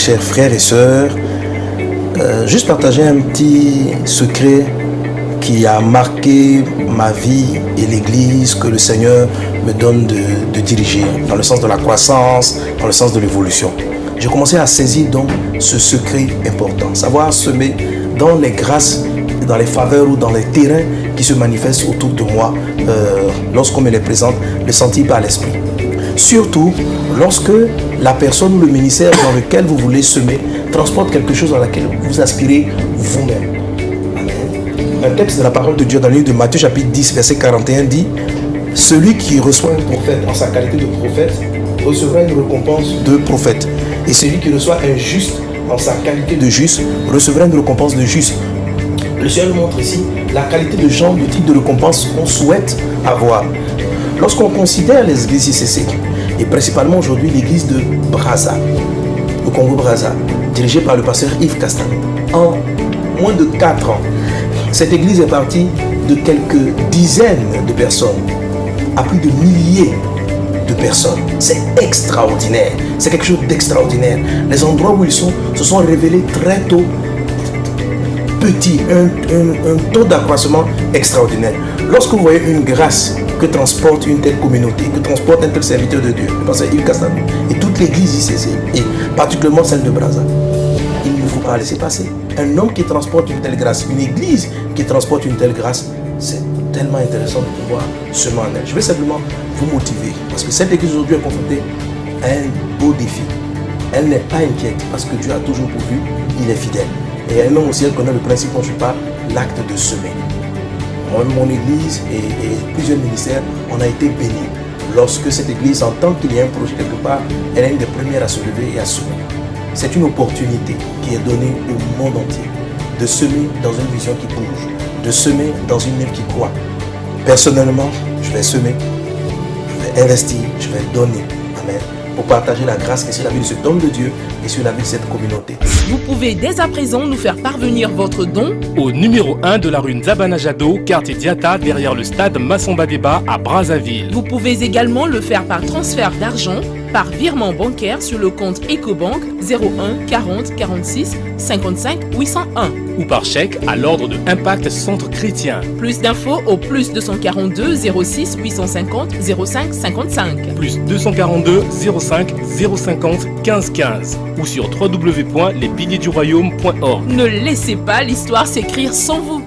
chers frères et sœurs, juste partager un petit secret qui a marqué ma vie et l'église que le Seigneur me donne de diriger, dans le sens de la croissance, dans le sens de l'évolution. J'ai commencé à saisir donc ce secret important, savoir semer dans les grâces, dans les faveurs ou dans les terrains qui se manifestent autour de moi lorsqu'on me les présente, le sentir par l'esprit. Surtout lorsque la personne ou le ministère dans lequel vous voulez semer transporte quelque chose dans laquelle vous aspirez vous-même. Un texte de la parole de Dieu dans le livre de Matthieu chapitre 10 verset 41 dit: celui qui reçoit un prophète en sa qualité de prophète recevra une récompense de prophète, et celui qui reçoit un juste en sa qualité de juste recevra une récompense de juste. Le Seigneur nous montre ici la qualité de genre, le type de récompense qu'on souhaite avoir. Lorsqu'on considère les églises ICC, et principalement aujourd'hui l'église de Brazza, au Congo-Brazza, dirigée par le pasteur Yves Castano, en moins de 4 ans, cette église est partie de quelques dizaines de personnes à plus de milliers de personnes. C'est extraordinaire. C'est quelque chose d'extraordinaire. Les endroits où ils sont se sont révélés très tôt petits, un taux d'accroissement extraordinaire. Lorsque vous voyez une grâce que transporte une telle communauté, que transporte un tel serviteur de Dieu, le pasteur Yves Castano, et toute l'église ICC, et particulièrement celle de Brazza, il ne faut pas laisser passer. Un homme qui transporte une telle grâce, une église qui transporte une telle grâce, c'est tellement intéressant de pouvoir semer en elle. Je vais simplement vous motiver, parce que cette église aujourd'hui est confrontée à un beau défi. Elle n'est pas inquiète, parce que Dieu a toujours pourvu, il est fidèle. Et un homme aussi, elle connaît le principe dont je parle, l'acte de semer. Moi-même, mon église et plusieurs ministères, on a été bénis. Lorsque cette église entend qu'il y a un projet quelque part, elle est une des premières à se lever et à semer. C'est une opportunité qui est donnée au monde entier de semer dans une vision qui bouge, de semer dans une œuvre qui croit. Personnellement, je vais semer, je vais investir, je vais donner. Amen. Pour partager la grâce qui est sur la vie de cet homme de Dieu et sur la vie de cette communauté. Vous pouvez dès à présent nous faire parvenir votre don au numéro 1 de la rue Nzabanajado, quartier Diata, derrière le stade Massomba-Débat à Brazzaville. Vous pouvez également le faire par transfert d'argent, par virement bancaire sur le compte Ecobank 01 40 46 55 801 ou par chèque à l'ordre de Impact Centre Chrétien. Plus d'infos au plus 242 06 850 05 55. Plus 242 05 050 15 15 ou sur www.lesbilierdurroyaume.org. Ne laissez pas l'histoire s'écrire sans vous.